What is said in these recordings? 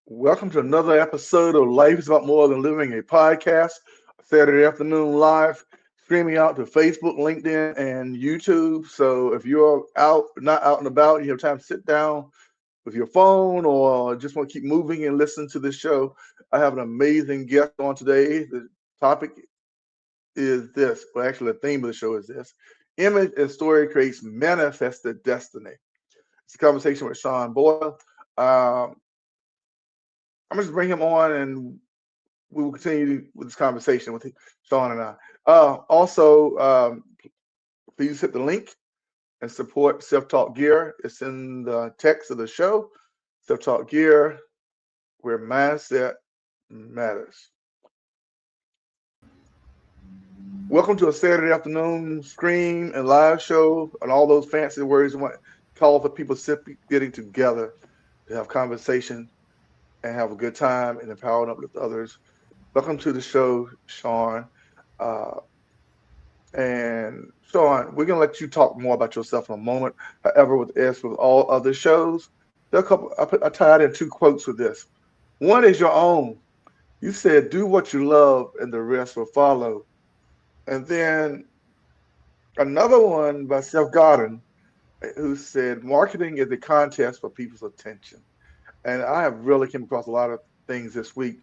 Welcome to another episode of Life is About More Than Living, a podcast, Saturday afternoon live, streaming out to Facebook, LinkedIn, and YouTube. So if you're not out and about, you have time to sit down with your phone or just want to keep moving and listen to this show, I have an amazing guest on today. The topic is this, well, actually, the theme of the show is this: image and story creates manifested destiny. It's a conversation with Sean Boyle. I'm just bring him on, and we will continue with this conversation with Sean and I. Please hit the link and support Self Talk Gear. It's in the text of the show. Self Talk Gear, where mindset matters. Welcome to a Saturday afternoon stream and live show, and all those fancy words I want to call for people getting together to have conversation and have a good time and empower and uplift others. Welcome to the show, Sean. And Sean, we're gonna let you talk more about yourself in a moment. However, with all other shows, there are a couple. I tied in two quotes with this. One is your own. You said, "Do what you love, and the rest will follow." And then another one by Seth Godin, who said, "Marketing is a contest for people's attention." And I have really came across a lot of things this week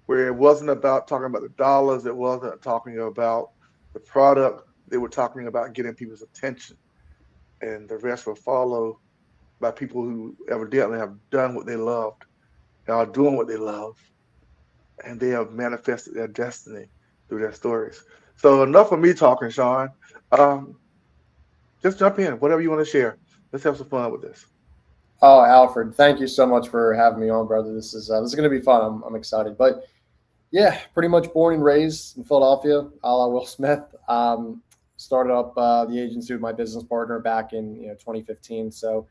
where it wasn't about talking about the dollars. It wasn't talking about the product. They were talking about getting people's attention. And the rest will follow by people who evidently have done what they loved and are doing what they love. And they have manifested their destiny through their stories. So enough of me talking, Sean. Just jump in, whatever you want to share. Let's have some fun with this. Oh, Alfred, thank you so much for having me on, brother. This is going to be fun. I'm excited. But yeah, pretty much born and raised in Philadelphia, a la Will Smith. Started up the agency with my business partner back in 2015. So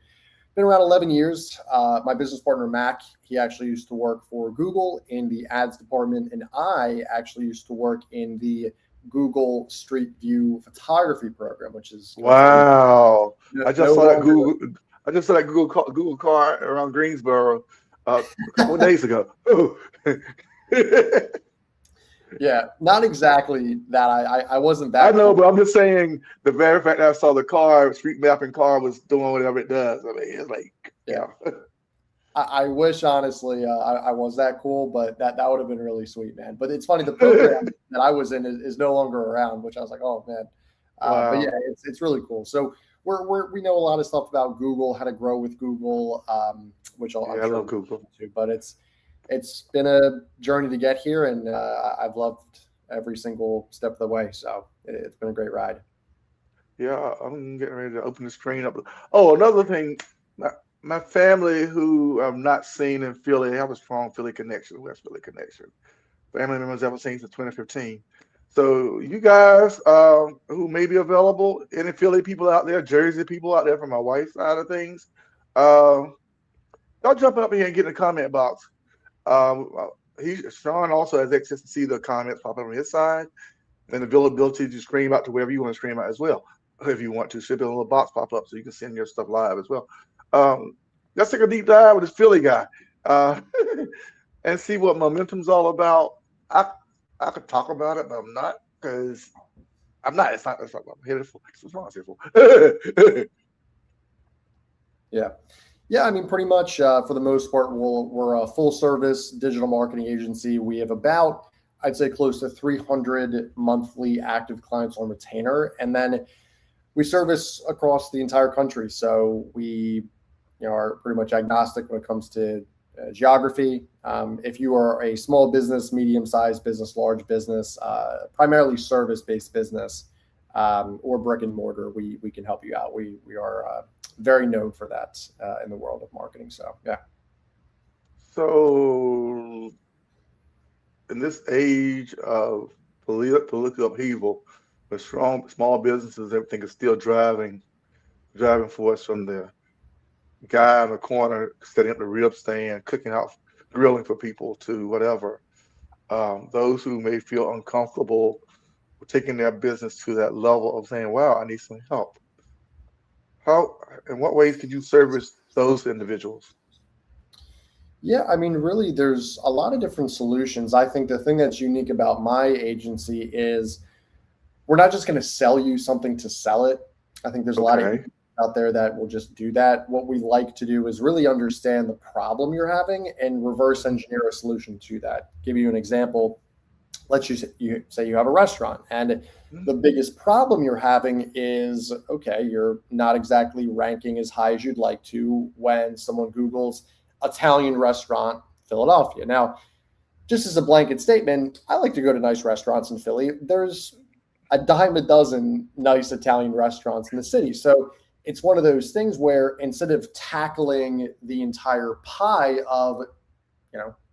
been around 11 years. My business partner, Mac, he actually used to work for Google in the ads department. And I actually used to work in the Google Street View photography program, which is wow. I just saw that Google car around Greensboro a couple of days ago. Yeah, not exactly that. I wasn't that. I know, but I'm just saying the very fact that I saw the car, street mapping car, was doing whatever it does. I mean, it's like, yeah. I wish, honestly, I was that cool, but that would have been really sweet, man. But it's funny, the program that I was in is no longer around, which I was like, oh man. Wow. But yeah, it's really cool. So we know a lot of stuff about Google, how to grow with Google, which I'm sure I love Google too. But it's been a journey to get here, and I've loved every single step of the way. So it's been a great ride. Yeah, I'm getting ready to open the screen up. Oh, another thing, my family who I've not seen in Philly, they have a strong Philly connection, West Philly connection. Family members I've seen since 2015. So you guys who may be available, any Philly people out there, Jersey people out there from my wife's side of things, y'all jump up here and get in the comment box. Sean also has access to see the comments pop up on his side and the availability to scream out to wherever you want to scream out as well. If you want to, should be a little box pop up so you can send your stuff live as well. Let's take a deep dive with this Philly guy and see what Momentum's all about. I could talk about it, but I'm not, because I'm not. It's not what I'm here for. It's responsible. Yeah. I mean, pretty much for the most part, we're a full service digital marketing agency. We have about, I'd say, close to 300 monthly active clients on retainer, and then we service across the entire country. So we are pretty much agnostic when it comes to geography. If you are a small business, medium-sized business, large business, primarily service-based business, or brick and mortar, we can help you out. We are very known for that in the world of marketing. So, yeah. So in this age of political upheaval, with small businesses, everything is still driving force, from the guy in the corner setting up the rib stand, cooking out, grilling for people, to whatever. Those who may feel uncomfortable with taking their business to that level of saying, wow, I need some help. In what ways could you service those individuals? Yeah, I mean, really, there's a lot of different solutions. I think the thing that's unique about my agency is we're not just going to sell you something to sell it. I think there's a lot of Okay. agents out there that will just do that. What we like to do is really understand the problem you're having and reverse engineer a solution to that. Give you an example. Let's you say you have a restaurant and Mhm. the biggest problem you're having is okay, you're not exactly ranking as high as you'd like to when someone Googles Italian restaurant Philadelphia. Now, just as a blanket statement, I like to go to nice restaurants in Philly. There's a dime a dozen nice Italian restaurants in the city. So it's one of those things where instead of tackling the entire pie of,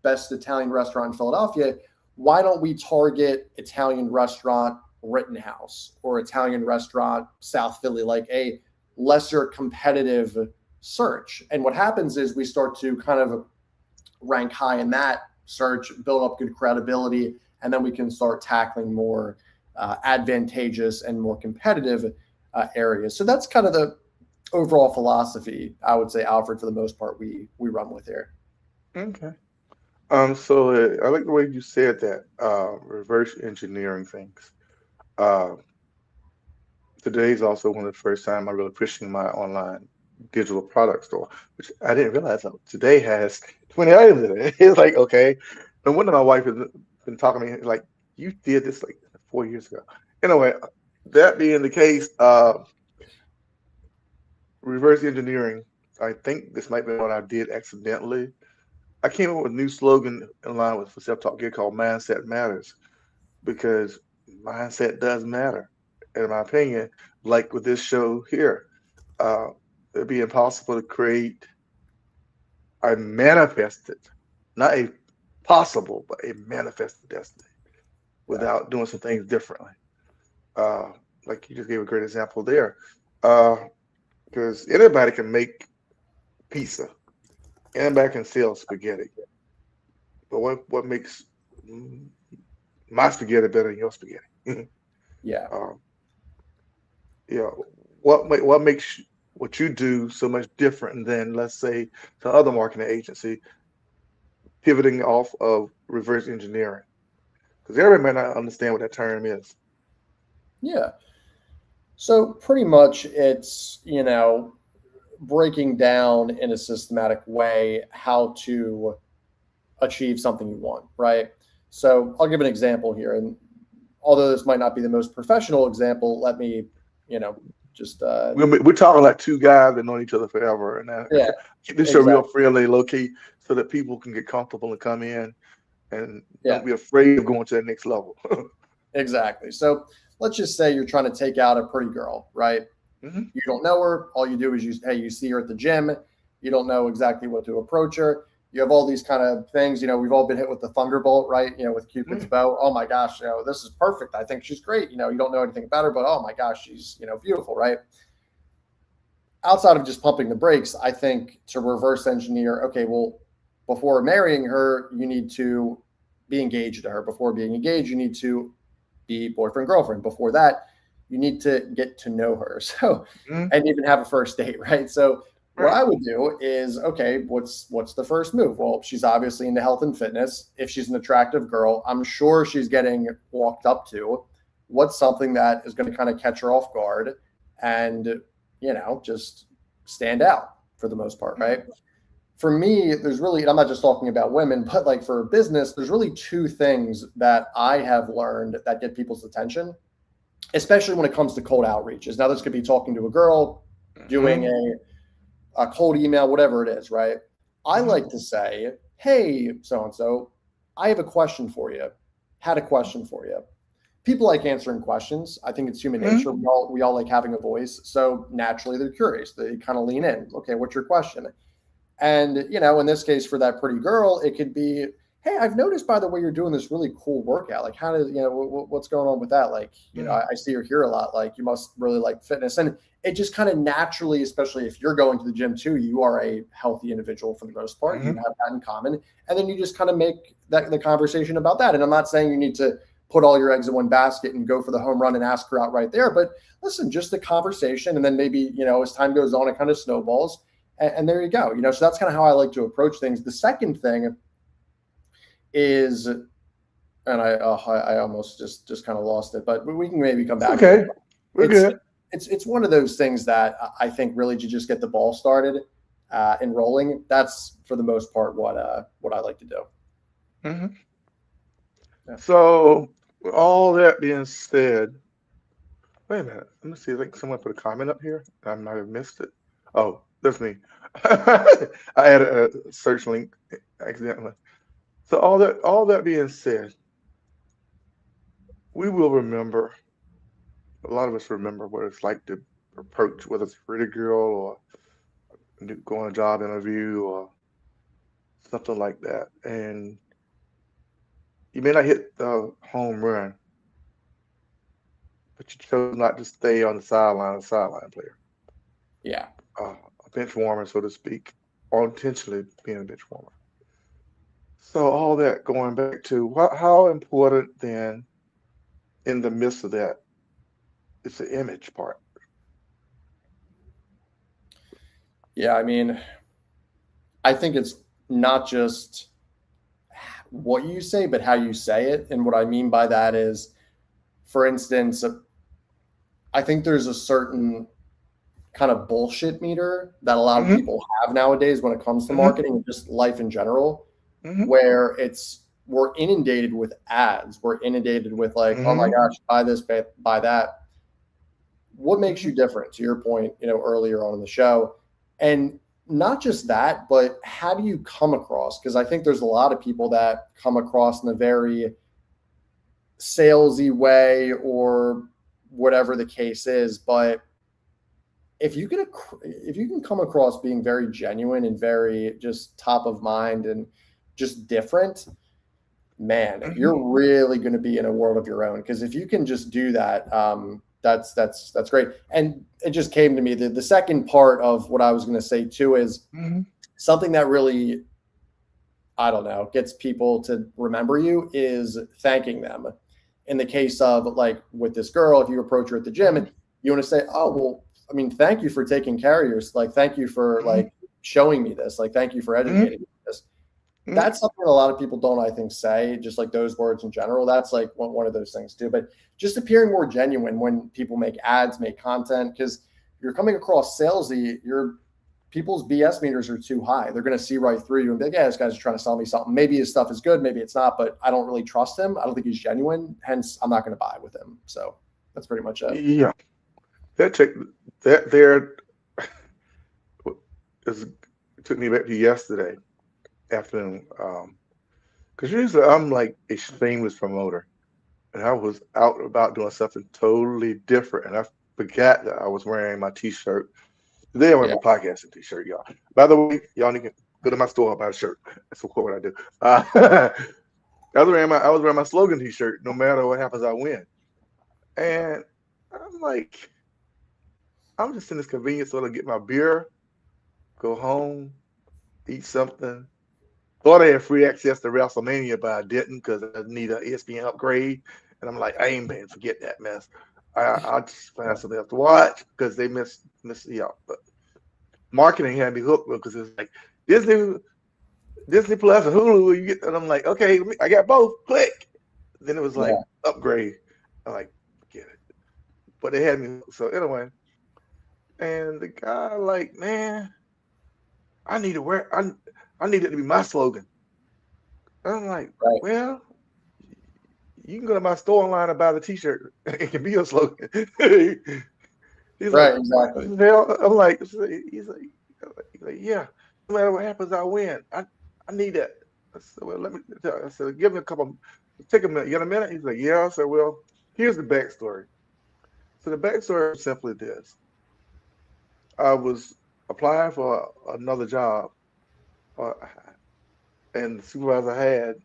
best Italian restaurant in Philadelphia, why don't we target Italian restaurant Rittenhouse or Italian restaurant South Philly, like a lesser competitive search? And what happens is we start to kind of rank high in that search, build up good credibility, and then we can start tackling more advantageous and more competitive areas. So that's kind of the overall philosophy, I would say, Alfred, for the most part, we run with here. Okay. So I like the way you said that, reverse engineering things. Uh, Today's also one of the first time I really pushing my online digital product store, which I didn't realize today has 20 items in it. It's like, okay. No wonder my wife has been talking to me like, you did this like 4 years ago. Anyway, that being the case, reverse engineering, I think this might be what I did accidentally. I came up with a new slogan in line with for self-talk gear called Mindset Matters because mindset does matter, in my opinion. Like with this show here, uh, it'd be impossible to create a manifested, not a possible, but a manifested destiny Yeah. without doing some things differently. Uh, like you just gave a great example there, because anybody can make pizza, anybody can sell spaghetti, but what makes mm, my spaghetti better than your spaghetti? Yeah. um, yeah, what makes what you do so much different than, let's say, the other marketing agency pivoting off of reverse engineering? Because everybody might not understand what that term is. Yeah. So pretty much it's, breaking down in a systematic way how to achieve something you want, right? So I'll give an example here. And although this might not be the most professional example, let me, you know, just, We're talking like two guys that know each other forever, and yeah, keep this show real exactly. friendly, low key, so that people can get comfortable and come in and Yeah, don't be afraid of going to the next level. exactly. So let's just say you're trying to take out a pretty girl, right? Hmm. You don't know her. All you do is you see her at the gym. You don't know exactly what to approach her. You have all these kind of things. We've all been hit with the thunderbolt, right? With Cupid's bow. Oh my gosh, this is perfect. I think she's great. You don't know anything about her, but oh my gosh, she's, beautiful, right? Outside of just pumping the brakes, I think to reverse engineer, okay, well, before marrying her, you need to be engaged to her. Before being engaged, you need to be boyfriend, girlfriend. Before that, you need to get to know her. So, Hmm. and even have a first date, right? So, what Right. I would do is, okay, what's the first move? Well, she's obviously into health and fitness. If she's an attractive girl, I'm sure she's getting walked up to. What's something that is going to kind of catch her off guard and, just stand out for the most part, right? For me, there's really, and I'm not just talking about women, but like for business, there's really two things that I have learned that get people's attention, especially when it comes to cold outreaches. Now, this could be talking to a girl, doing Hmm. a cold email, whatever it is, right? I Hmm. like to say, hey, so and so, I have a question for you. Had a question for you. People like answering questions. I think it's human Hmm. nature. We all like having a voice. So naturally, they're curious. They kind of lean in. Okay, what's your question? And, in this case, for that pretty girl, it could be, hey, I've noticed, by the way, you're doing this really cool workout. Like, how does, what's going on with that? Like, I see you're here a lot. Like, you must really like fitness. And it just kind of naturally, especially if you're going to the gym too, you are a healthy individual for the most part. You Hmm. have that in common. And then you just kind of make the conversation about that. And I'm not saying you need to put all your eggs in one basket and go for the home run and ask her out right there. But listen, just the conversation. And then maybe, as time goes on, it kind of snowballs. And there you go. So that's kind of how I like to approach things. The second thing is, and I almost just kind of lost it, but we can maybe come back to it. We're good. It's one of those things that I think really to just get the ball started and rolling. That's for the most part what I like to do. Mm-hmm. Yeah. So with all that being said, wait a minute. Let me see. I think someone put a comment up here. I might have missed it. Oh, that's me. I added a search link accidentally. So all that being said, we will remember. A lot of us remember what it's like to approach, whether it's a pretty girl or go on a job interview or something like that. And you may not hit the home run, but you chose not to stay on the sideline, a sideline player. Yeah. A bench warmer, so to speak, or intentionally being a bench warmer. So all that going back to how important then in the midst of that is the image part. Yeah, I mean, I think it's not just what you say, but how you say it. And what I mean by that is, for instance, I think there's a certain kind of bullshit meter that a lot of people have nowadays when it comes to marketing and just life in general, where we're inundated with ads. We're inundated with like, oh my gosh, buy this, buy that. What makes you different, to your point, earlier on in the show? And not just that, but how do you come across? Because I think there's a lot of people that come across in a very salesy way or whatever the case is. But if you can come across being very genuine and very just top of mind and just different, man, you're really going to be in a world of your own. Because if you can just do that, that's great. And it just came to me that the second part of what I was going to say too is something that really, I don't know, gets people to remember you is thanking them. In the case of like with this girl, if you approach her at the gym and you want to say, oh, well, I mean, thank you for taking care of yours. Like, thank you for like showing me this. Like, thank you for educating me this. That's something a lot of people don't, I think, say, just like those words in general. That's like one of those things too. But just appearing more genuine when people make ads, make content, because you're coming across salesy, people's BS meters are too high. They're going to see right through you and be like, yeah, this guy's trying to sell me something. Maybe his stuff is good, maybe it's not, but I don't really trust him. I don't think he's genuine. Hence, I'm not going to buy with him. So that's pretty much it. Yeah. That there took me back to yesterday afternoon. Because usually I'm like a shameless promoter. And I was out about doing something totally different. And I forgot that I was wearing my t-shirt. Today I'm wearing my podcasting t-shirt, y'all. By the way, y'all need to go to my store and buy a shirt. That's what I do. I was wearing my slogan t-shirt, no matter what happens, I win. And I'm like, I'm just in this convenience store to get my beer, go home, eat something. Thought I had free access to WrestleMania, but I didn't because I need an ESPN upgrade. And I'm like, I ain't paying. Forget that mess. I just find something else to watch because they miss out. But marketing had me hooked because it's like Disney Plus and Hulu. You get, and I'm like, okay, I got both. Click. Then it was like upgrade. I'm like, forget it. But they had me hooked. So anyway, and the guy like, man, I need it to be my slogan. I'm like, well, you can go to my store online and buy the t-shirt. It can be your slogan. He's right, like, exactly. I'm like, he's like, yeah, no matter what happens, I win. I need that. I said, well, let me tell you. I said, give me take a minute. You got a minute? He's like, yeah. I said, well, here's the backstory. So the backstory is simply this. I was applying for another job, and the supervisor I had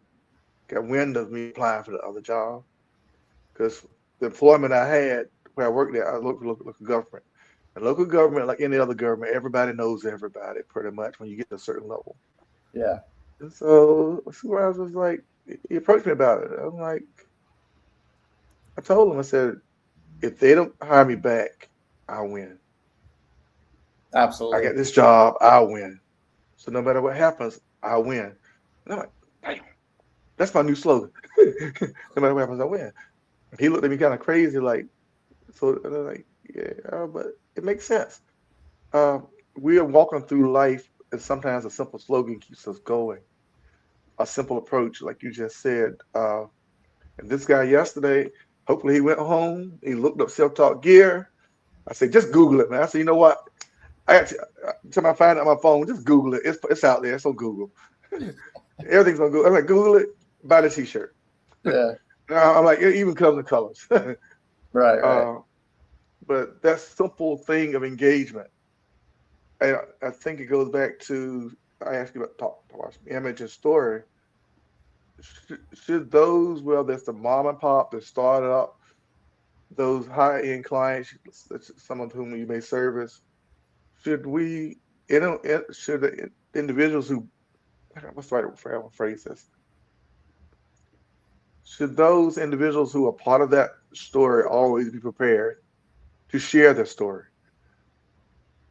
got wind of me applying for the other job because the employment I had where I worked there, I worked for local government. And local government, like any other government, everybody knows everybody pretty much when you get to a certain level. Yeah. And so the supervisor was like, he approached me about it. I'm like, I told him, I said, if they don't hire me back, I'll win. I Absolutely. get this job, I'll win. So no matter what happens, I'll win. And I'm like, damn, that's my new slogan. No matter what happens, I win. He looked at me kind of crazy, like, so and I'm like, yeah, but it makes sense. Um, we are walking through life, and sometimes a simple slogan keeps us going. A simple approach, like you just said. And this guy yesterday, hopefully he went home, he looked up self-taught gear. I said, just Google it, man. I said, you know what? I got to find it on my phone. Just Google it. It's out there. It's on Google. Everything's on Google. I'm like, Google it, buy the T-shirt. Yeah. I'm like, it even comes in colors. Right. Right. But that simple thing of engagement, I think it goes back to I asked you about talk about image and story. Should those, whether it's the mom and pop, the startup, those high end clients, some of whom you may service, should we, should the individuals who, what's the right phrase this? Should those individuals who are part of that story always be prepared to share their story?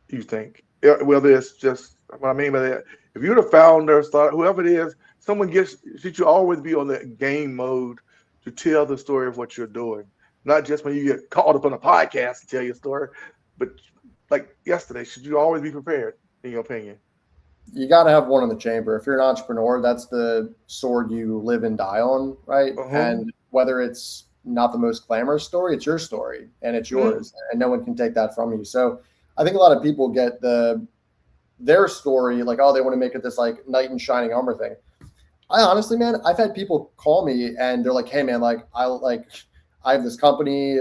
You think, whether it's just what I mean by that, if you're the founder, startup, whoever it is, should you always be on the game mode to tell the story of what you're doing, not just when you get called up on a podcast to tell your story, but like yesterday, should you always be prepared, in your opinion? You got to have one in the chamber. If you're an entrepreneur, that's the sword you live and die on, right? Uh-huh. And whether it's not the most glamorous story, it's your story and it's Mm-hmm. yours, and no one can take that from you. So I think a lot of people get their story like, oh, they want to make it this like knight in shining armor thing. I honestly, man, I've had people call me and they're like, hey, man, I have this company,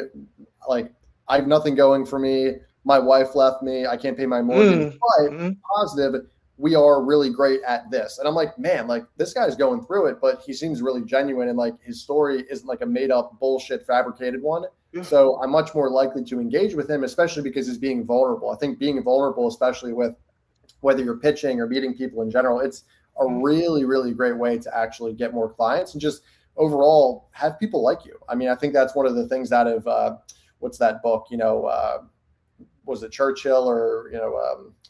like I have nothing going for me. My wife left me. I can't pay my mortgage, but Mm-hmm. positive, we are really great at this. And I'm like, man, like this guy's going through it, but he seems really genuine. And like his story isn't like a made up bullshit fabricated one. Yeah. So I'm much more likely to engage with him, especially because he's being vulnerable. I think being vulnerable, especially with whether you're pitching or meeting people in general, it's a really, really great way to actually get more clients and just overall have people like you. I mean, I think that's one of the things out of what's that book, was it Churchill or,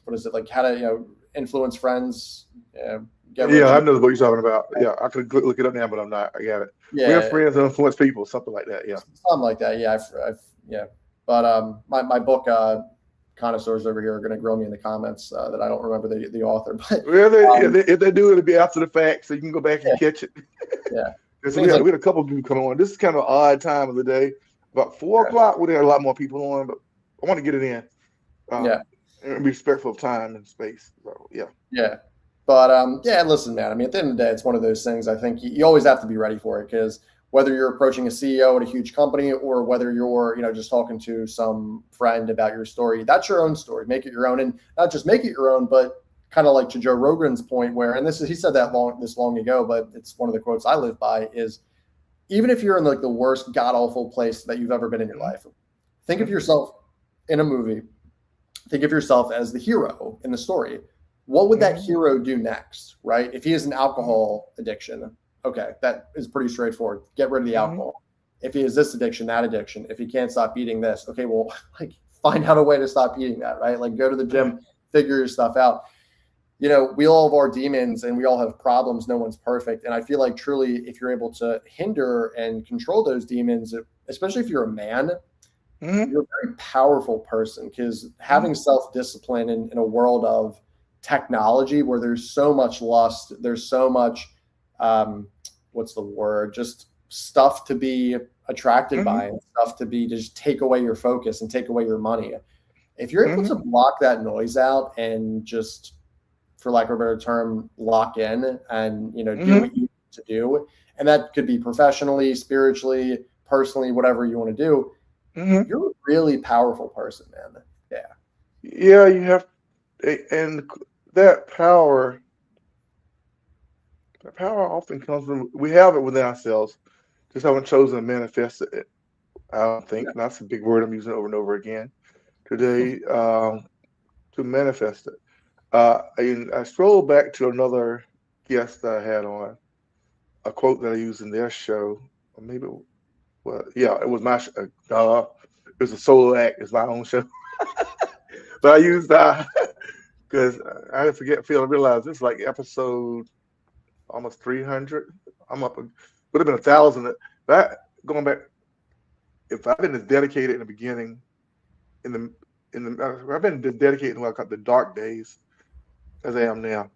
what is it, like how to, influence friends, get rich. Yeah, I know what you're talking about. Yeah, I could look it up now, but I'm not. I got it. We have Yeah, friends that influence people, something like that. Yeah. something like that. Yeah, yeah. But my book connoisseurs over here are going to grill me in the comments that I don't remember the author. But Well, if they do, it'll be after the fact, so you can go back and yeah, catch it. yeah. Because Things like we had a couple of people come on. This is kind of an odd time of the day. About 4 o'clock, we had a lot more people on, but I want to get it in. yeah. And be respectful of time and space. So, yeah. Yeah. But yeah, listen, man. I mean, at the end of the day, it's one of those things. I think you always have to be ready for it because whether you're approaching a CEO at a huge company or whether you're, just talking to some friend about your story, that's your own story. Make it your own, and not just make it your own, but kind of like to Joe Rogan's point, where, and he said that long ago, but it's one of the quotes I live by is, even if you're in like the worst god awful place that you've ever been in your life, think of yourself in a movie. Think of yourself as the hero in the story. What would that hero do next, right? If he has an alcohol addiction, okay, that is pretty straightforward. Get rid of the alcohol. If he has this addiction, that addiction, if he can't stop eating this, okay, well, like find out a way to stop eating that, right? Like go to the gym, figure your stuff out. We all have our demons and we all have problems. No one's perfect. And I feel like truly, if you're able to hinder and control those demons, especially if you're a man, you're a very powerful person because having self-discipline in a world of technology where there's so much lust, there's so much, what's the word? Just stuff to be attracted by and stuff to just take away your focus and take away your money. If you're able to block that noise out and just, for lack of a better term, lock in and, do what you need to do, and that could be professionally, spiritually, personally, whatever you want to do, you're a really powerful person, man. Yeah. Yeah, you have, and that power often comes from, we have it within ourselves, just haven't chosen to manifest it. I don't think, and that's a big word I'm using over and over again today, to manifest it. I strolled back to another guest that I had on, a quote that I used in their show, or maybe, it was my show. It was a solo act. It's my own show. But I used because I realize this is like episode almost 300. I'm up, would have been 1,000. That going back, if I've been as dedicated in the beginning, in the I've been dedicated in what I call the dark days as I am now.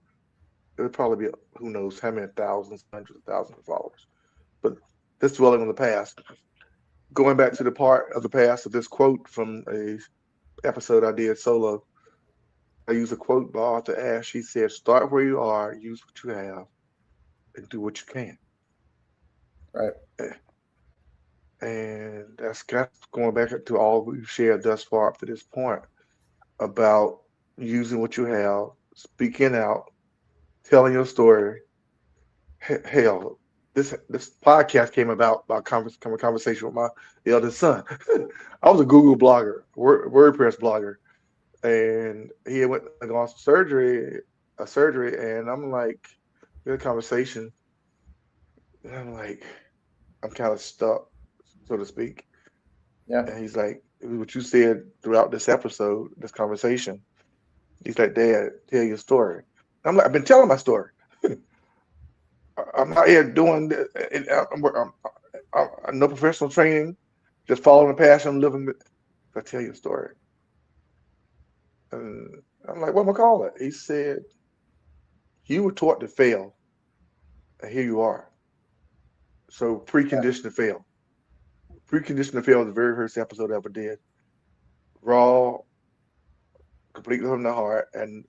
It would probably be who knows how many thousands, hundreds of thousands of followers. But this dwelling on the past. Going back to the part of the past of this quote from a episode I did solo. I use a quote by Arthur Ashe. He said, "Start where you are, use what you have, and do what you can." Right. And that's going back to all we've shared thus far up to this point about using what you have, speaking out, telling your story. Hell, this podcast came about by conversation with my eldest son. I was a Google blogger, WordPress blogger, and he went to go on a surgery, and I'm like, we had a conversation, and I'm like, I'm kind of stuck, so to speak. Yeah. And he's like, what you said throughout this episode, this conversation. He's like, Dad, tell your story. I'm like, I've been telling my story. I'm not here doing this. I'm no professional training, just following the passion, living. I tell you a story. And I'm like, what am I call it? He said, you were taught to fail, and here you are. So preconditioned to fail. Preconditioned to fail was the very first episode I ever did. Raw, completely from the heart, and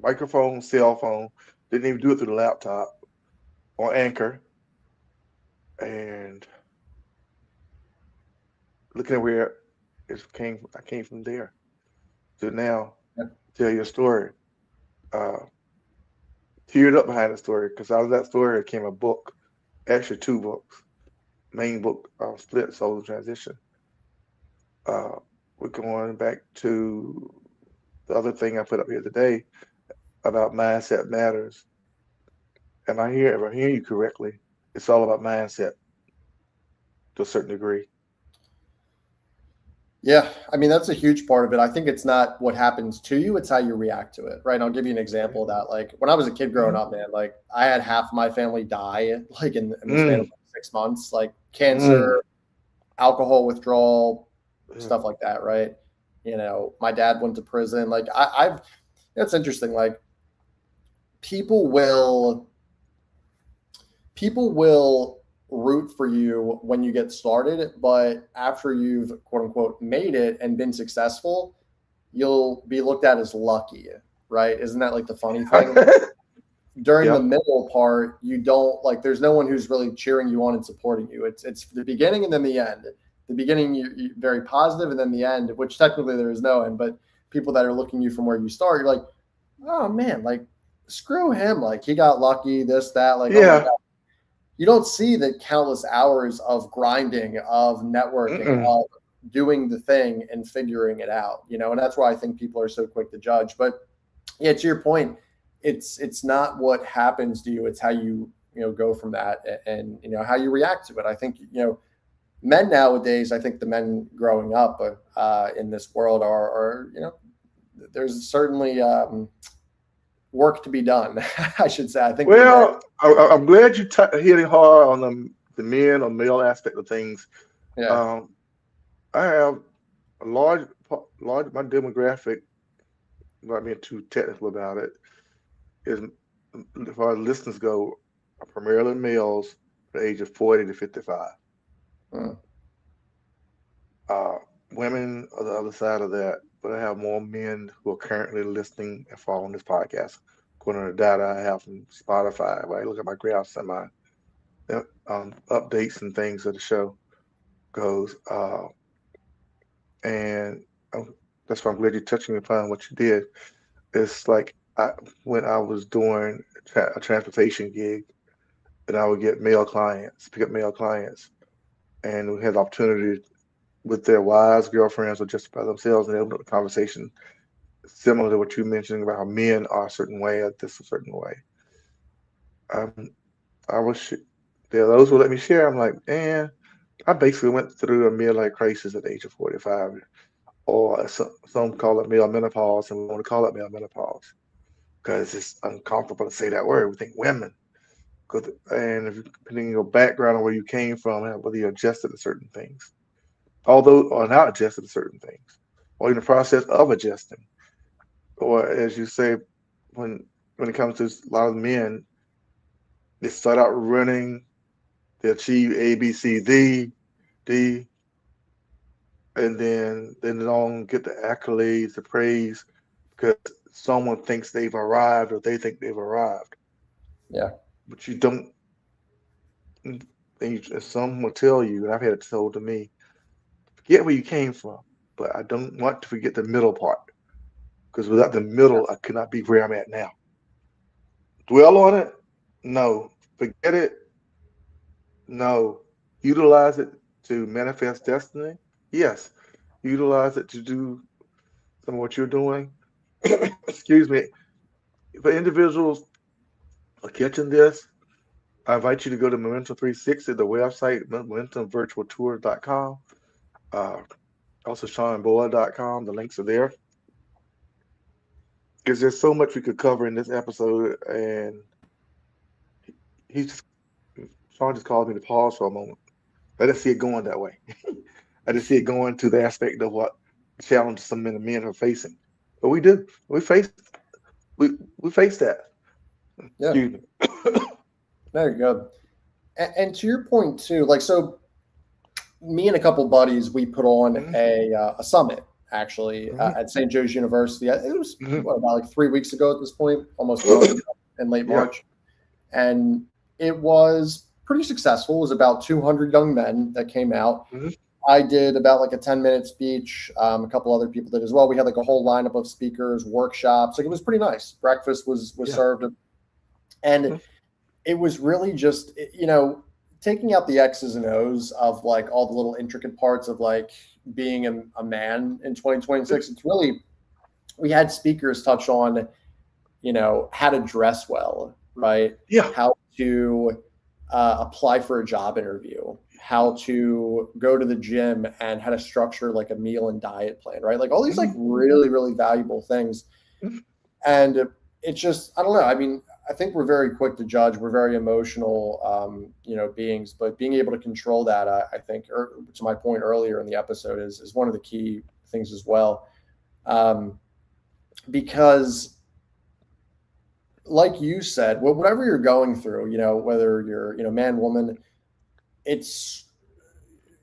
microphone, cell phone. Didn't even do it through the laptop or Anchor. And looking at where I came from there to now Yeah. tell your story. Teared up behind the story because out of that story came a book, actually two books. Main book, Split Soul Transition. We're going back to the other thing I put up here today about mindset matters. And if I hear you correctly, it's all about mindset to a certain degree. Yeah, I mean that's a huge part of it. I think it's not what happens to you; it's how you react to it, right? And I'll give you an example of that. Like when I was a kid growing up, man, like I had half my family die, like in the span of 6 months, like cancer, alcohol withdrawal, stuff like that, right? You know, my dad went to prison. Like I've, that's interesting. Like people will root for you when you get started, but after you've quote unquote made it and been successful, you'll be looked at as lucky, right? Isn't that like the funny thing? During the middle part, you don't like, there's no one who's really cheering you on and supporting you. It's the beginning and then the end. The beginning, you're very positive, and then the end, which technically there is no end, but people that are looking you from where you start, you're like, oh man, like screw him. Like he got lucky, this, that, like, oh my God. You don't see the countless hours of grinding, of networking, of doing the thing and figuring it out, you know, and that's why I think people are so quick to judge. But yeah, to your point, it's not what happens to you, it's how you go from that and how you react to it. I think men nowadays, I think the men growing up in this world are there's certainly work to be done. I should say. I think. Well, I'm glad you hitting hard on the men or male aspect of things. Yeah. I have a large my demographic. Not being too technical about it, is as far as listeners go, are primarily males from the age of 40 to 55. Women are the other side of that, but I have more men who are currently listening and following this podcast, according to the data I have from Spotify. Right, look at my graphs and my updates and things of the show goes, and that's why I'm glad you're touching upon what you did. It's like when I was doing a transportation gig, and I would get pick up male clients, and we had the opportunity with their wives, girlfriends, or just by themselves, and they opened up the conversation similar to what you mentioned about how men are a certain way or this a certain way. I was there are those who let me share. I'm like, man, I basically went through a midlife crisis at the age of 45. or some call it male menopause, and we want to call it male menopause because it's uncomfortable to say that word. We think women. And if depending on your background and where you came from, and whether you adjusted to certain things, although or not adjusted to certain things, or in the process of adjusting, or as you say, when when it comes to a lot of men, they start out running, they achieve A, B, C, D, and then they don't get the accolades, the praise, because someone thinks they've arrived or they think they've arrived, Yeah. but you don't. And some will tell you, and I've had it told to me, forget where you came from, but I don't want to forget the middle part because without the middle, I could not be where I'm at now. Dwell on it? No. Forget it? No. Utilize it to manifest destiny? Yes. Utilize it to do some of what you're doing. Excuse me. For individuals are catching this, I invite you to go to Momentum 360, the website, momentumvirtualtour.com. Uh, also, SeanBoyle.com. The links are there. Because there's so much we could cover in this episode, and he just Sean just called me to pause for a moment. I didn't see it going that way. I didn't see it going to the aspect of what challenges some men are facing. But we do. We face that. Yeah. Excuse me. There you go. And to your point too, like, so me and a couple buddies, we put on Hmm. a summit actually Hmm. at St. Joe's University. It was Hmm. what, about like 3 weeks ago at this point, almost a month ago, in late Yeah. March, and it was pretty successful. It was about 200 young men that came out. Hmm. I did about like a 10-minute speech. A couple other people did as well. We had like a whole lineup of speakers, workshops. Like, it was pretty nice. Breakfast was Yeah. served, and Mhm. it was really just, taking out the X's and O's of like all the little intricate parts of like being a man in 2026. It's really, we had speakers touch on, how to dress well, right? Yeah. How to apply for a job interview, how to go to the gym, and how to structure like a meal and diet plan, right? Like all these like Hmm. really, really valuable things. Hmm. And it's just, I don't know. I mean, I think we're very quick to judge. We're very emotional, beings, but being able to control that, I think, or to my point earlier in the episode, is one of the key things as well. Um, because like you said, whatever you're going through, whether you're, man, woman, it's,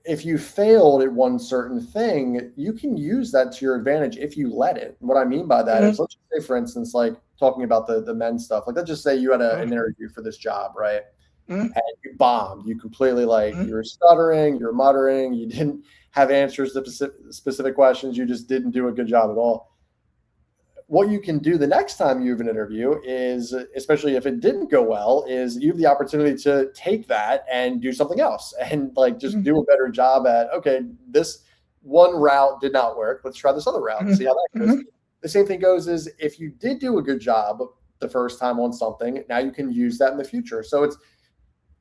if you failed at one certain thing, you can use that to your advantage if you let it. What I mean by that Hmm. is, let's just say, for instance, like talking about the men stuff, like let's just say you had an interview for this job, right? Hmm. And you bombed. You completely, like, Hmm. you were stuttering, you were muttering, you didn't have answers to specific questions, you just didn't do a good job at all. What you can do the next time you have an interview is, especially if it didn't go well, is you have the opportunity to take that and do something else and like just do a better job at, okay, this one route did not work. Let's try this other route and Hmm. see how that goes. Hmm. The same thing goes is, if you did do a good job the first time on something, now you can use that in the future. So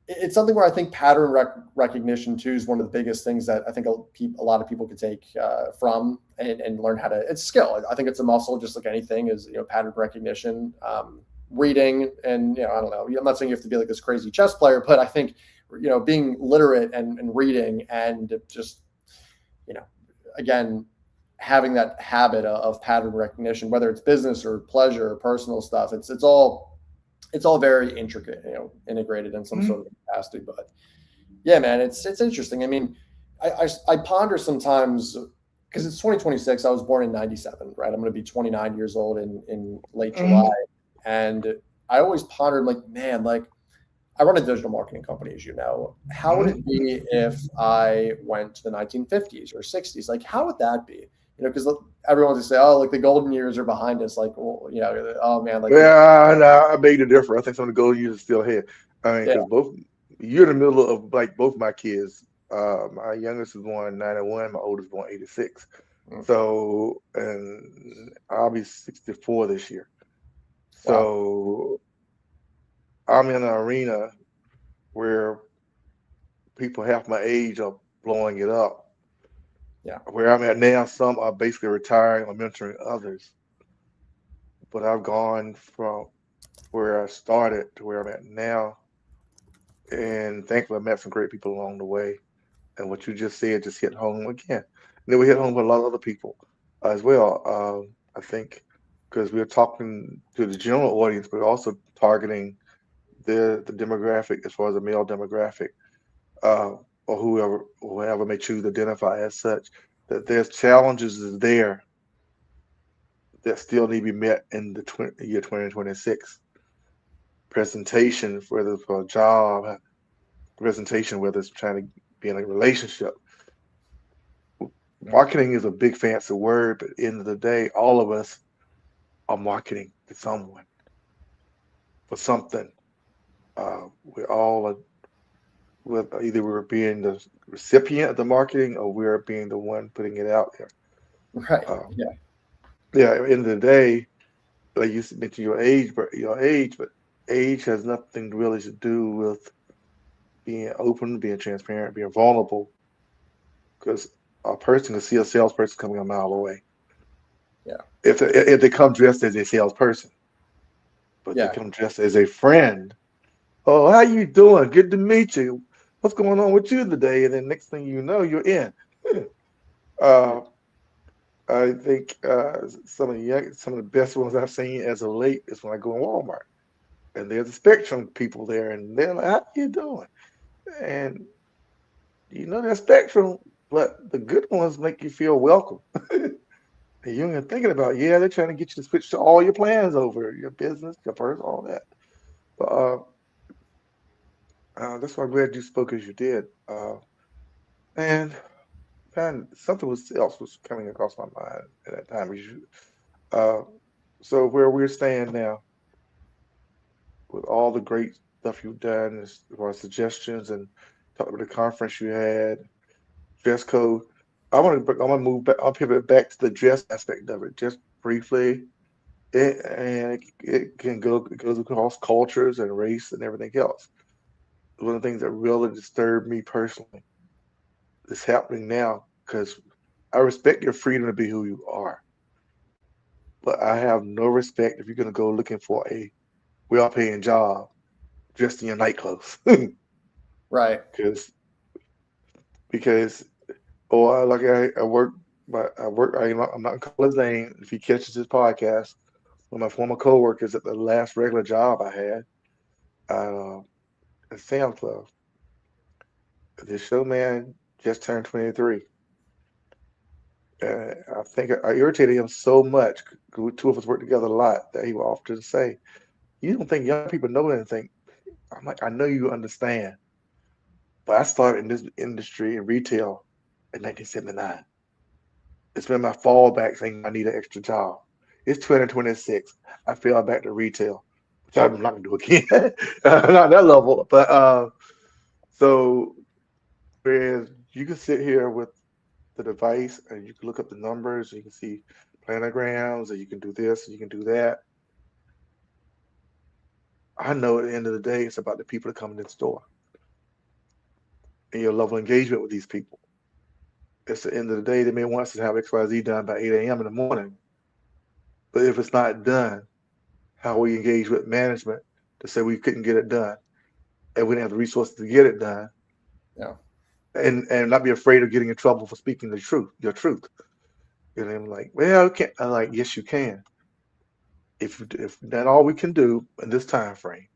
it's something where I think pattern recognition too is one of the biggest things that I think a lot of people could take from and learn how to. It's a skill. I think it's a muscle, just like anything is, pattern recognition, reading, and I don't know. I'm not saying you have to be like this crazy chess player, but I think being literate and reading and just you know again having that habit of pattern recognition, whether it's business or pleasure or personal stuff, it's all very intricate, integrated in some Hmm. sort of capacity. But yeah, man, it's interesting. I mean, I ponder sometimes, because it's 2026. I was born in '97, right? I'm going to be 29 years old in late July, Hmm. and I always pondered, like, man, like, I run a digital marketing company, as you know. How would Hmm. it be if I went to the 1950s or 60s? Like, how would that be? Because everyone's just say, oh, like the golden years are behind us. Like, well, oh man, like Yeah, no, I beg to differ. I think some of the gold years are still here. I mean, yeah, because both you're in the middle of like both my kids. My youngest is born in '91. My oldest born '86. mm, So, and I'll be 64 this year. wow, So I'm in an arena where people half my age are blowing it up. Yeah. Where I'm at now, some are basically retiring or mentoring others. But I've gone from where I started to where I'm at now. And thankfully, I met some great people along the way. And what you just said just hit home again. And then we hit home with a lot of other people as well. I think because we're talking to the general audience, but also targeting the demographic as far as the male demographic, uh, or whoever may choose to identify as such, that there's challenges there that still need to be met in the year 2026. Presentation, whether it's for a job, presentation, whether it's trying to be in a relationship. Marketing is a big fancy word, but at the end of the day, all of us are marketing to someone for something. We're all with either we're being the recipient of the marketing or we're being the one putting it out there. Right. Um, Yeah. yeah, at the end of the day, like you mentioned but age has nothing really to do with being open, being transparent, being vulnerable, because a person can see a salesperson coming a mile away. Yeah. If they come dressed as a salesperson, but they Yeah. come dressed as a friend. Oh, how you doing? Good to meet you. What's going on with you today? And then next thing you know, you're in. Yeah. Uh, I think some of the best ones I've seen as of late is when I go in Walmart and there's a spectrum people there, and they're like, "How you doing?" And they're spectrum, but the good ones make you feel welcome. And you're even thinking about, yeah, they're trying to get you to switch to all your plans over, your business, your person, all that. But that's why I'm glad you spoke as you did. And man, something else was coming across my mind at that time. Uh, so where we're staying now, with all the great stuff you've done as far as suggestions and talk about the conference you had, dress code. I want to move back. I'll pivot back to the dress aspect of it just briefly. It can go it goes across cultures and race and everything else. One of the things that really disturbed me personally is happening now because I respect your freedom to be who you are, but I have no respect if you're going to go looking for a well-paying job dressed in your night clothes. Right. because because or like I work, but I'm not gonna call his name if he catches this podcast. One of my former coworkers at the last regular job I had uh, at Sam's Club. This show man just turned 23. I think I irritated him so much. 'Cause two of us worked together a lot that he would often say, "You don't think young people know anything?" I'm like, "I know you understand, but I started in this industry in retail in 1979. It's been my fallback thing. I need an extra job. It's 2026. I fell back to retail, which I'm not gonna do again. Not that level, but so whereas you can sit here with the device and you can look up the numbers, you can see planograms, and you can do this, and you can do that. I know at the end of the day, it's about the people that come in the store and your level of engagement with these people. It's the end of the day, they may want us to have XYZ done by 8 a.m. in the morning, but if it's not done, how we engage with management to say we couldn't get it done and we didn't have the resources to get it done, Yeah. and not be afraid of getting in trouble for speaking your truth. And I'm like, well, I can't. I'm like, yes, you can. If that's all we can do in this time frame,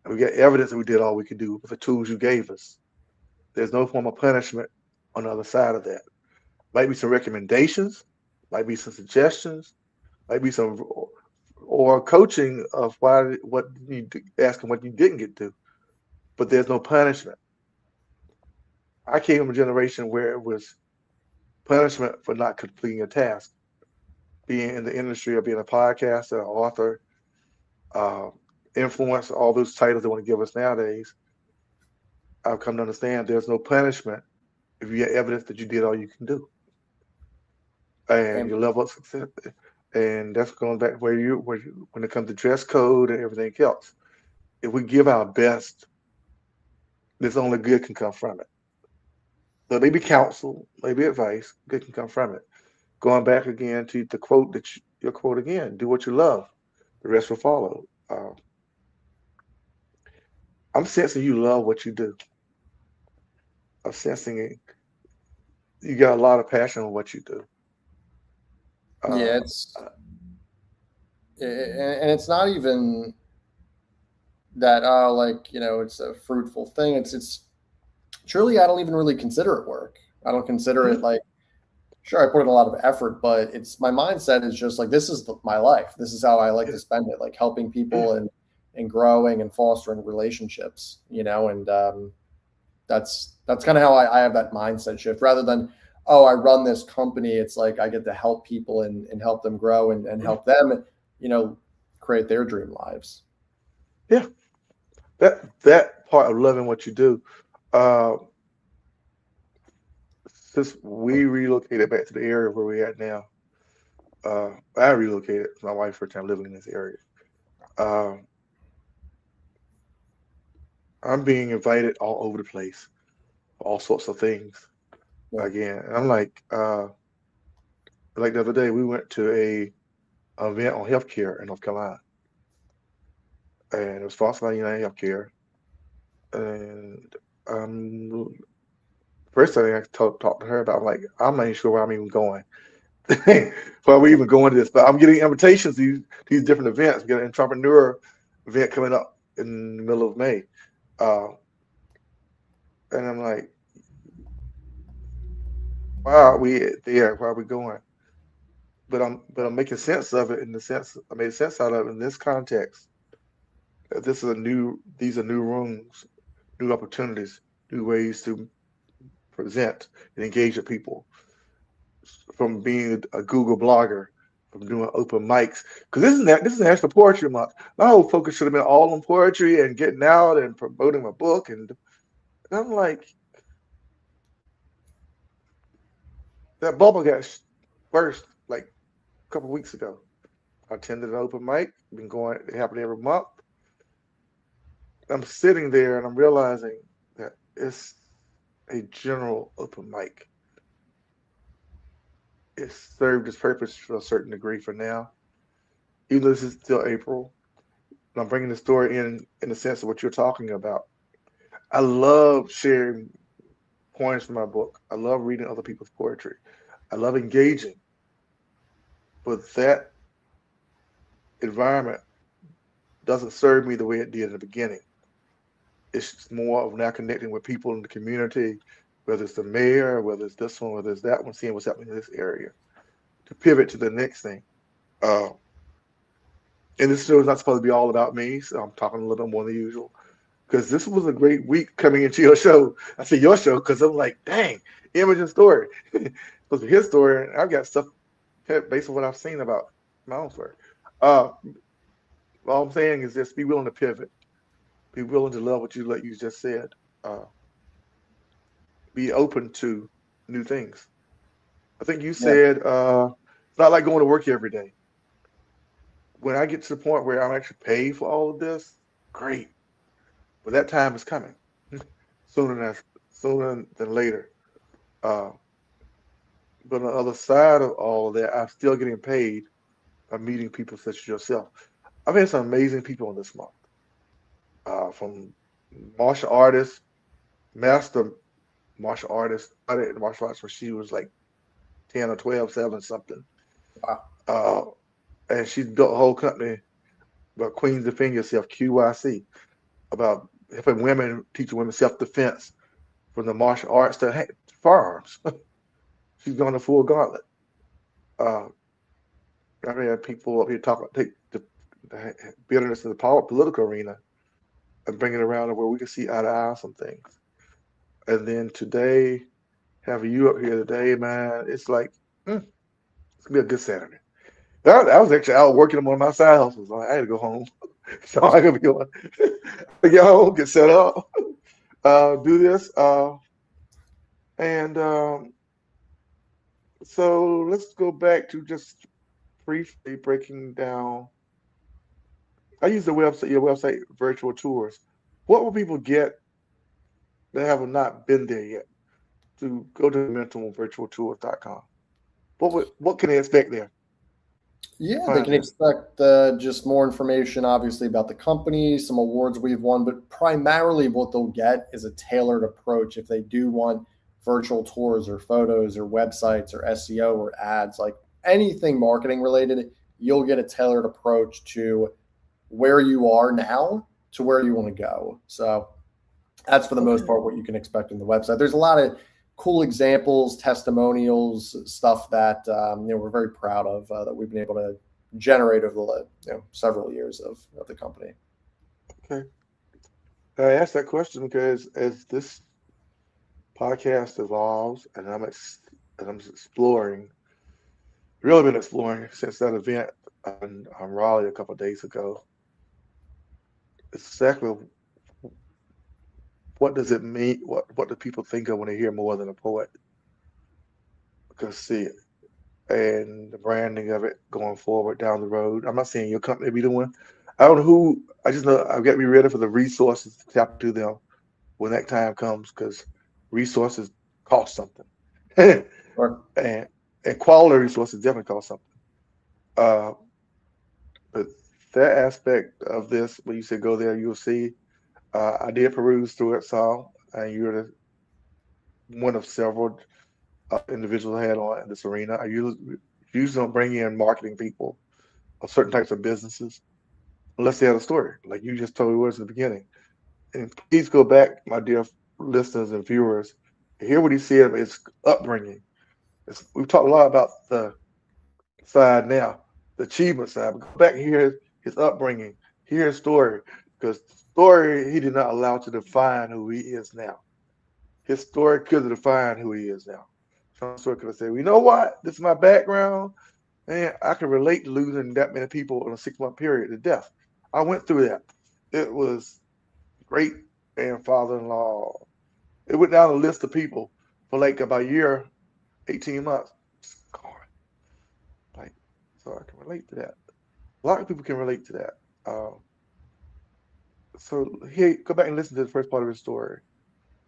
and we got evidence that we did all we could do with the tools you gave us, there's no form of punishment on the other side of that. Might be some recommendations, might be some suggestions, might be some or coaching of what you ask them what you didn't get to, but there's no punishment. I came from a generation where it was punishment for not completing a task, being in the industry or being a podcaster, an author, uh, influence, all those titles they want to give us nowadays. I've come to understand there's no punishment if you have evidence that you did all you can do and And your level of success. And that's going back when it comes to dress code and everything else. If we give our best, there's only good can come from it. So maybe counsel, maybe advice that can come from it. Going back again to the quote your quote again: "Do what you love, the rest will follow." I'm sensing you love what you do. I'm sensing it. You got a lot of passion on what you do. Yeah, Uh, and it's not even that like it's a fruitful thing. It's truly, I don't even really consider it work. I don't consider mhm, it like, sure, I put in a lot of effort, but it's my mindset is just like, this is my life. This is how I like yeah, to spend it, like helping yeah, people and growing and fostering relationships, and that's kind of how I have that mindset shift rather than, oh, I run this company. It's like I get to help people and help them grow and yeah. help them, you know, create their dream lives. Yeah. That part of loving what you do. Uh, since we relocated back to the area where we're at now, I relocated. My wife first time living in this area. Um, I'm being invited all over the place for all sorts of things Yeah. again. And I'm like the other day, we went to a event on healthcare in North Carolina, and it was sponsored by United Healthcare. And first thing I talked to her about, I'm like, I'm not even sure where I'm even going. Why we even going to this? But I'm getting invitations to these different events. We got an entrepreneur event coming up in the middle of May, uh, and I'm like, why are we there? Why are we going? But I'm making sense of it in the sense I made sense out of it in this context. These are new rooms, new opportunities, new ways to present and engage with people. From being a Google blogger, from doing open mics, because this is National Poetry Month. My whole focus should have been all on poetry and getting out and promoting my book. And I'm like, that bubble got burst like a couple weeks ago. I attended an open mic. Been going. It happened every month. I'm sitting there and I'm realizing that it's a general open mic. It's served its purpose to a certain degree for now, even though this is still April. And I'm bringing the story in the sense of what you're talking about. I love sharing poems from my book. I love reading other people's poetry. I love engaging, but that environment doesn't serve me the way it did in the beginning. It's more of now connecting with people in the community, whether it's the mayor, whether it's this one, whether it's that one, seeing what's happening in this area to pivot to the next thing. Uh, and this show is not supposed to be all about me, so I'm talking a little more than usual because this was a great week coming into your show. I say your show because I'm like, dang, Imogen's story. Supposed to be his story, and I've got stuff based on what I've seen about my own story. Uh, all I'm saying is just be willing to pivot, be willing to love what you just said, uh, be open to new things. I think you Yeah. said it's not like going to work every day. When I get to the point where I'm actually paid for all of this, great. But that time is coming sooner than sooner than later. Uh, but on the other side of all of that, I'm still getting paid by meeting people such as yourself. I've had some amazing people in this month, from martial artists, master martial artists, started martial arts when she was like 10 or 12, 7 something. Wow. Uh, and she's built a whole company about Queens Defend Yourself, QYC, about helping women, teaching women self defense from the martial arts to firearms. She's gone the full gauntlet. Uh, I've had people up here talking, take the bitterness in the political arena and bring it around to where we can see eye to eye on some things. And then today, having you up here today, man, it's like, it's gonna be a good Saturday. I was actually out working on one of my side hustles. I had to go home, so I gotta be going. I get home, get set up, do this, and so let's go back to just briefly breaking down. I use your website, virtual tours. What will people get that have not been there yet? to go to MomentumVirtualTours.com, what can they expect there to Yeah, they find can there? expect just more information, obviously, about the company, some awards we've won, but primarily what they'll get is a tailored approach if they do want virtual tours or photos or websites or SEO or ads, like anything marketing related, you'll get a tailored approach to where you are now to where you want to go. So that's for the most Okay. part what you can expect in the website. There's a lot of cool examples, testimonials, stuff that we're very proud of that we've been able to generate over the several years of the company. Okay. I asked that question because as this podcast evolves and I'm exploring, really been exploring since that event on Raleigh a couple of days ago, exactly what does it mean? What do people think of when they hear more than a poet? Because see, and the branding of it going forward down the road. I'm not saying your company be the one. I don't know who. I just know I've got to be ready for the resources to tap to them when that time comes because resources cost something, and Or and quality resources definitely cost something. Uh, but that aspect of this, when you say go there, you'll see. I did peruse through it, saw, and you're one of several individuals I had on in this arena. I usually don't bring in marketing people of certain types of businesses unless they have a story, like you just told me was in the beginning. And please go back, my dear listeners and viewers, and hear what he said of his upbringing. We've talked a lot about the side now, the achievement side, but go back and hear his upbringing, hear his story, because the story he did not allow to define who he is now. His story could define who he is now. Sean Story could have said, well, you know what? This is my background. Man, I can relate to losing that many people in a 6 month period to death. I went through that. It was great grandfather-in-law. It went down a list of people for like about a year, 18 months. God, like, so I can relate to that. A lot of people can relate to that. So here, go back and listen to the first part of his story.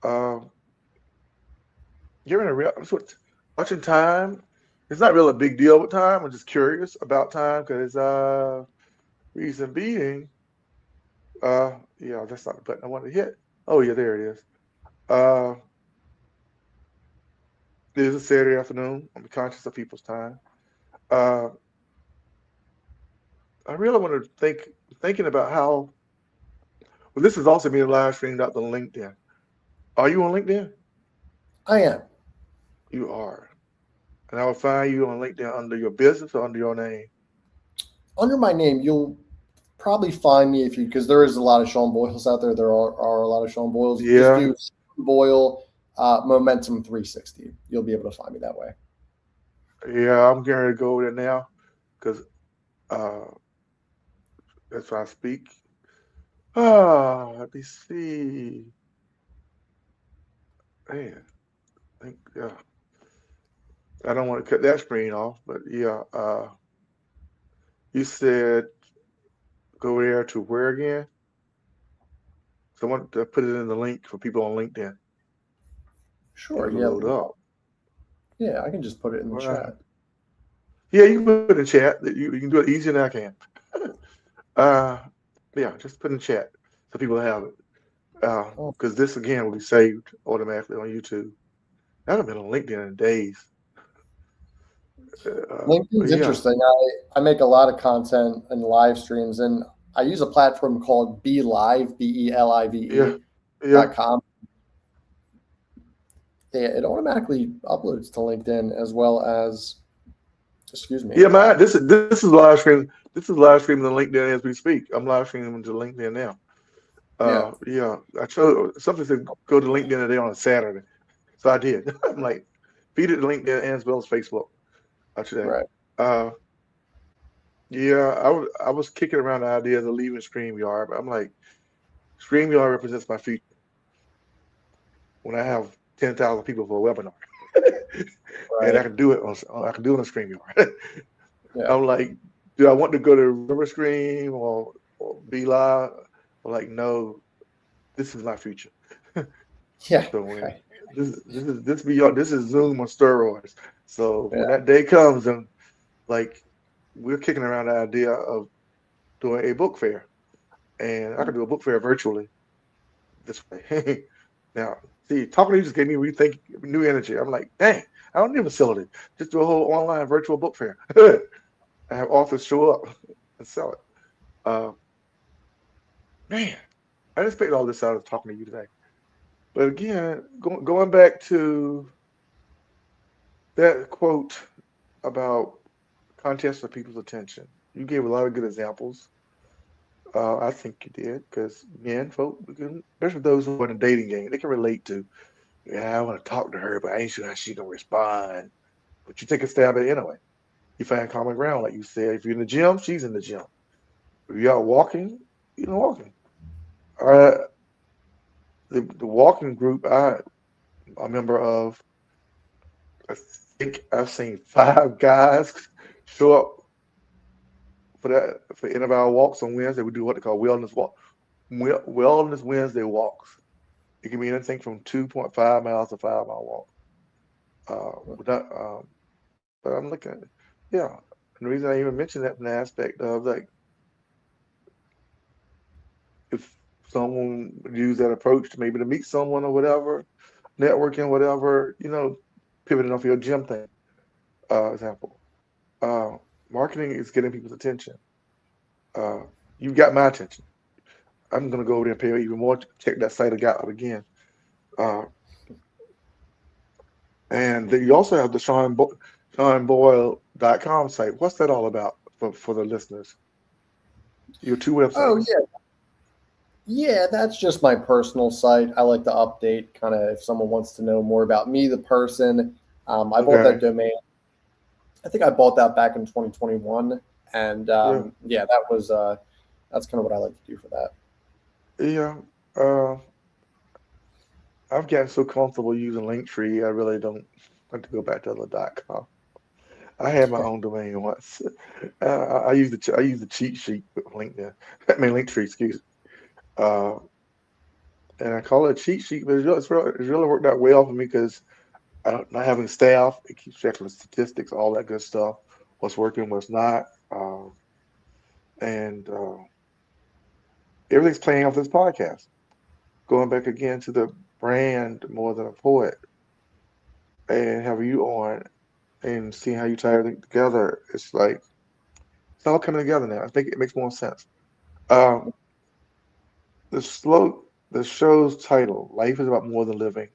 Um, you're in a real, watching time. It's not really a big deal with time. I'm just curious about time because reason being, yeah, that's not the button I wanted to hit. Oh yeah, there it is. Uh, it is a Saturday afternoon. I'm conscious of people's time. Uh, I really want to thinking about how. Well, this is also being live streamed out to LinkedIn. Are you on LinkedIn? I am. You are, and I will find you on LinkedIn under your business or under your name. Under my name, you'll probably find me if you, because there is a lot of Sean Boyles out there. There are a lot of Sean Boyles. Just Yeah, do Sean Boyle Momentum 360. You'll be able to find me that way. yeah. I'm getting ready to go over there now because uh, that's why I speak. Let me see. Man, yeah. I don't want to cut that screen off, but yeah. You said go there to where again? So I want to put it in the link for people on LinkedIn. Sure. It'll Yeah. load up. Yeah. I can just put it in the All right. chat. Yeah, you can put it in chat. You can do it easier than I can. uh, yeah, just put in chat so people have it. Oh, Because this again will be saved automatically on YouTube. I haven't been on LinkedIn in days. But LinkedIn's yeah, interesting. I make a lot of content and live streams, and I use a platform called Be Live, yeah, dot yeah. com. Yeah, it automatically uploads to LinkedIn as well as, excuse me. Yeah, man. This is live stream. This is live streaming on LinkedIn as we speak. I'm live streaming to LinkedIn now. Yeah, Yeah. I chose something said go to LinkedIn today on a Saturday, so I did. I'm like, feed it to LinkedIn and as well as Facebook today. right. Uh, yeah, I was kicking around the idea of leaving StreamYard, but I'm like, StreamYard represents my future when I have 10,000 people for a webinar, and Right. I can do it on StreamYard. Yeah. I'm like, do I want to go to River Stream or Be Live? I'm like, no, this is my future. Yeah. So when Okay. This is Zoom on steroids. So Yeah. when that day comes, and like we're kicking around the idea of doing a book fair, and I can do a book fair virtually this way. Now, see, talking to you just gave me rethink new energy. I'm like, dang, I don't need a facility. Just do a whole online virtual book fair. I have authors show up and sell it. Uh, man, I just picked all this out of talking to you today. But again, going back to that quote about contests for people's attention, you gave a lot of good examples. I think you did because men, folk, especially those who are in a dating game, they can relate to. Yeah, I want to talk to her, but I ain't sure how she gonna respond. But you take a stab at it anyway. You find common ground, like you said. If you're in the gym, she's in the gym. If you're out walking, you're walking. Uh, the walking group I'm a member of, I think I've seen 5 guys show up for end of our walks on Wednesday. We do what they call wellness Wednesday walks. It can be anything from 2.5 miles to 5 mile walk. Without, but I'm looking at it. Yeah. And the reason I even mentioned that from the aspect of like if someone would use that approach to maybe to meet someone or whatever, networking, whatever, pivoting off your gym thing, example. Uh, Marketing is getting people's attention. Uh, you've got my attention. I'm gonna go over there and pay even more to check that site out again. Uh, and then you also have the SeanBoyle.com site. What's that all about for the listeners? Your 2 Oh websites. yeah, yeah. That's just my personal site. I like to update kind of if someone wants to know more about me, the person. I bought that Okay. domain. I think I bought that back in 2021, and Yeah. yeah, that's kind of what I like to do for that. Yeah. Uh, I've gotten so comfortable using Linktree, I really don't want to go back to the .com. I had my own domain once. I use the cheat sheet with LinkedIn. I mean Linktree, excuse me. Uh, and I call it a cheat sheet, but it's really worked out well for me because not having staff, it keeps track of the statistics, all that good stuff, what's working, what's not, and everything's playing off this podcast. Going back again to the brand more than a poet, and having you on and seeing how you tie everything together, it's like it's all coming together now. I think it makes more sense. Um, the slow, the show's title, "Life is about more than living,"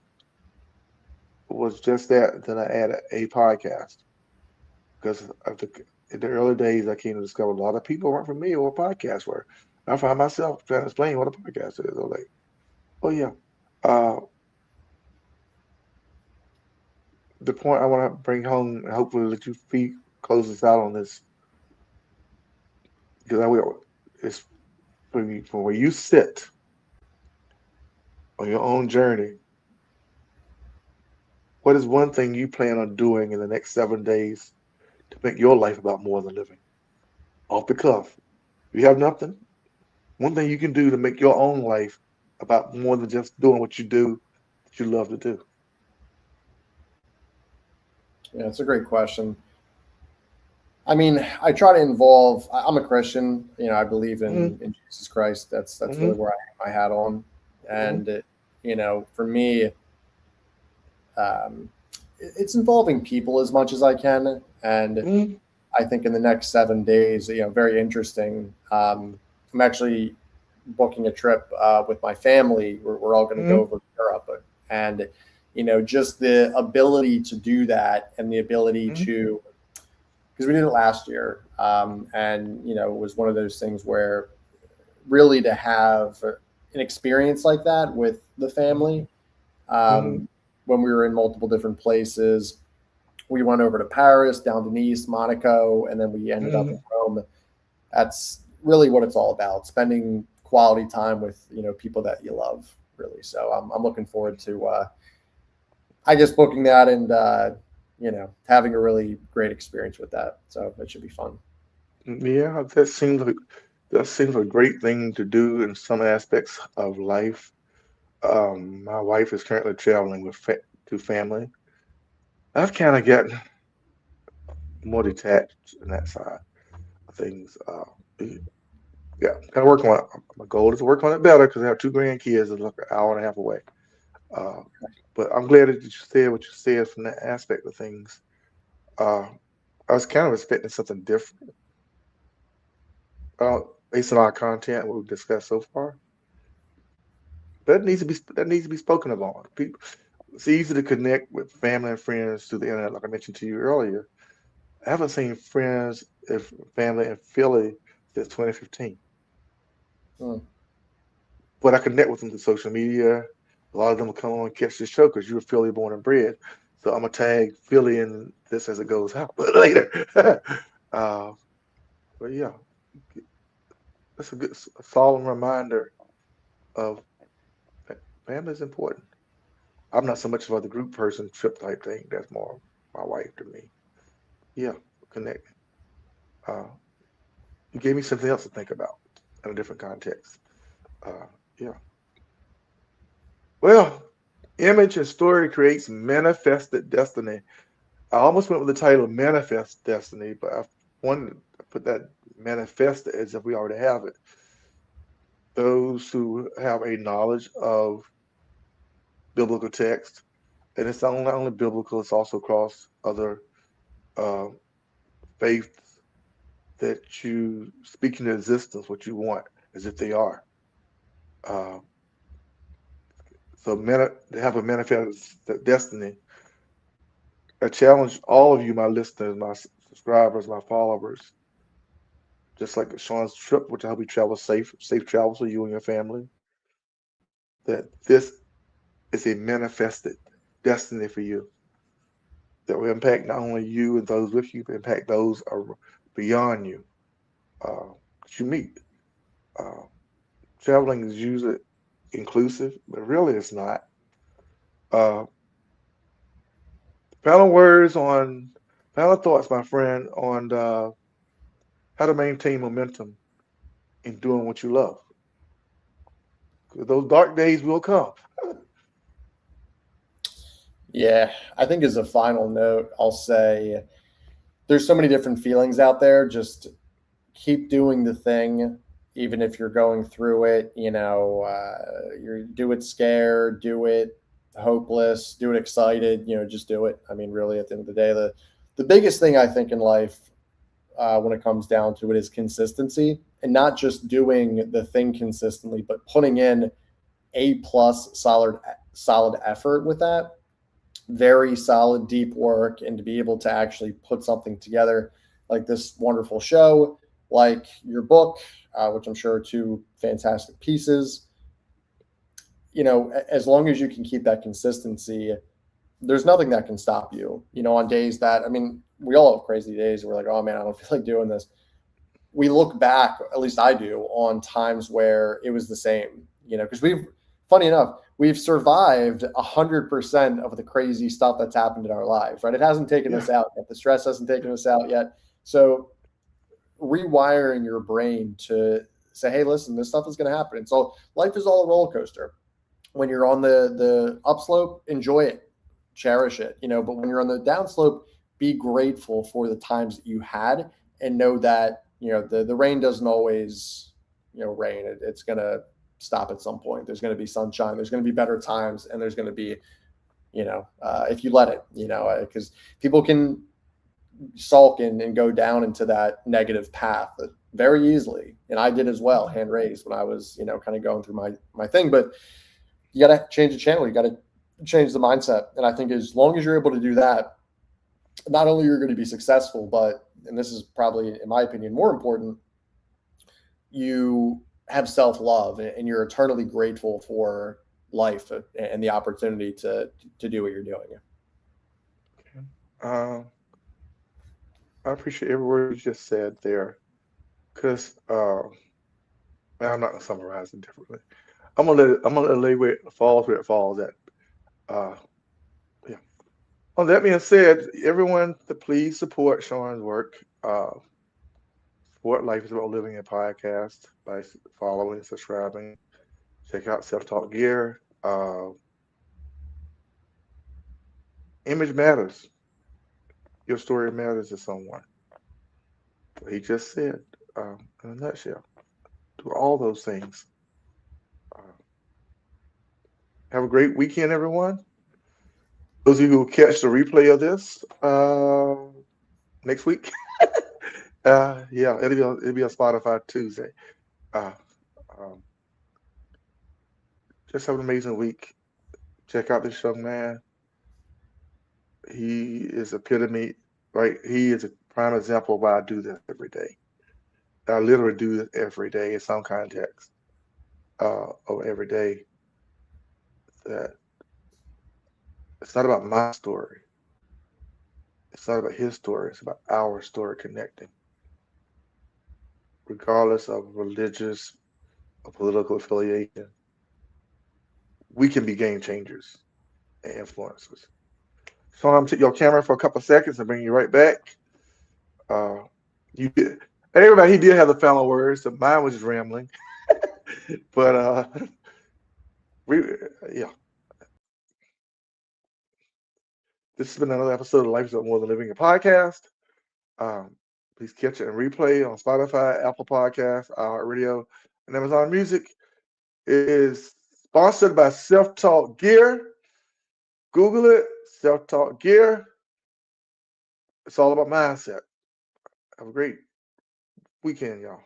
was just that. Then I added a podcast because in the early days, I came to discover a lot of people weren't familiar with what podcasts were. I find myself trying to explain what a podcast is. I'm like, oh yeah. Uh, the point I want to bring home and hopefully let you close this out on this because I will. It's from where you sit on your own journey. What is one thing you plan on doing in the next 7 days to make your life about more than living? Off the cuff. If you have nothing, one thing you can do to make your own life about more than just doing what you do that you love to do. Yeah, it's a great question. I mean, I try to involve. I'm a Christian. I believe Mm-hmm. in Jesus Christ. That's really Mm-hmm. where I hang my hat on. And for me, um, it's involving people as much as I can. And Mm-hmm. I think in the next 7 days, very interesting. I'm actually booking a trip with my family. We're all going to go Mm-hmm. over to Europe, and just the ability to do that and the ability Mm-hmm. to because we did it last year, and it was one of those things where really to have an experience like that with the family Mm-hmm. um, when we were in multiple different places. We went over to Paris, down to Nice, Monaco, and then we ended up in Mm-hmm. Rome. That's really what it's all about: spending quality time with people that you love, really. So I'm looking forward to I guess booking that and having a really great experience with that. So it should be fun. Yeah, that seems a great thing to do in some aspects of life. My wife is currently traveling with to family. I've kind of gotten more detached in that side of things. Yeah, kind of working on it. My goal is to work on it better because I have two grandkids that look an hour and a half away. Uh, but I'm glad that you said what you said from that aspect of things. Uh, I was kind of expecting something different uh, based on our content, what we've discussed so far. That needs to be spoken about. People, it's easy to connect with family and friends through the internet, like I mentioned to you earlier. I haven't seen friends and family in Philly since 2015, Mm. but I connect with them through social media. A lot of them will come on and catch the show because you're Philly born and bred. So I'm gonna tag Philly in this as it goes out later. uh, but yeah, that's a good, a solemn reminder of family is important. I'm not so much of a group person, trip type thing. That's more my wife to me. Yeah, connect. Uh, you gave me something else to think about in a different context. Uh, yeah. Well, image and story creates manifested destiny. I almost went with the title Manifest Destiny, but I wanted to put that manifest as if we already have it. Those who have a knowledge of biblical text, and it's not only biblical, it's also across other uh, faiths that you speak into existence what you want as if they are. Uh, to have a manifest destiny, I challenge all of you, my listeners, my subscribers, my followers, just like Sean's trip, which I hope you travel safe travels for you and your family, that this is a manifested destiny for you that will impact not only you and those with you, but impact those beyond you that you meet. Uh, Traveling is usually inclusive, but really it's not. Uh, final words on, final thoughts, my friend, on how to maintain momentum in doing what you love. 'Cause those dark days will come. Yeah, I think as a final note, I'll say there's so many different feelings out there. Just keep doing the thing, even if you're going through it. You do it scared, do it hopeless, do it excited. Just do it. I mean, really, at the end of the day, the biggest thing I think in life, when it comes down to it, is consistency, and not just doing the thing consistently, but putting in a plus solid effort with that, very solid, deep work, and to be able to actually put something together like this wonderful show, like your book, which I'm sure are two fantastic pieces. As long as you can keep that consistency, there's nothing that can stop you. On days that, I mean, we all have crazy days where we're like, oh man, I don't feel like doing this. We look back, at least I do, on times where it was the same, because funny enough, we've survived 100% of the crazy stuff that's happened in our lives, right? It hasn't taken Yeah. us out yet. The stress hasn't taken us out yet. So rewiring your brain to say, hey, listen, this stuff is going to happen. And so life is all a roller coaster. When you're on the upslope, enjoy it, cherish it, but when you're on the downslope, be grateful for the times that you had, and know that, the rain doesn't always, rain. It's going to stop at some point. There's going to be sunshine. There's going to be better times. And there's going to be, if you let it, because people can sulk and go down into that negative path very easily. And I did as well, hand raised, when I was, kind of going through my thing. But you got to change the channel. You got to change the mindset. And I think as long as you're able to do that, not only you're going to be successful, but, and this is probably, in my opinion, more important, you have self-love and you're eternally grateful for life and the opportunity to do what you're doing. Uh, I appreciate every word you just said there, because I'm not gonna summarize it differently. I'm gonna lay where where it falls at. Uh, yeah. On that being said, everyone, to please support Sean's work. Support Life is About Living a podcast by following, subscribing. Check out Self Talk Gear. Image matters. Your story matters to someone. What he just said, in a nutshell. Do all those things. Uh, have a great weekend, everyone. Those of you who will catch the replay of this next week, yeah, it'll be on Spotify Tuesday. Uh, um, just have an amazing week. Check out this young man. He is epitome, right? He is a prime example of why I do this every day. I literally do this every day in some context of every day. That it's not about my story. It's not about his story. It's about our story connecting, regardless of religious or political affiliation. We can be game changers and influencers. So I'm gonna take your camera for a couple of seconds and bring you right back. Uh, you did, everybody, he did have the final words. So mine was just rambling, but we, yeah, this has been another episode of Life is More Than Living a Podcast. Um, please catch it and replay on Spotify, Apple Podcasts, iHeartRadio, and Amazon Music. It is sponsored by Self Talk Gear. Google it, Self Talk Gear. It's all about mindset. Have a great weekend, y'all.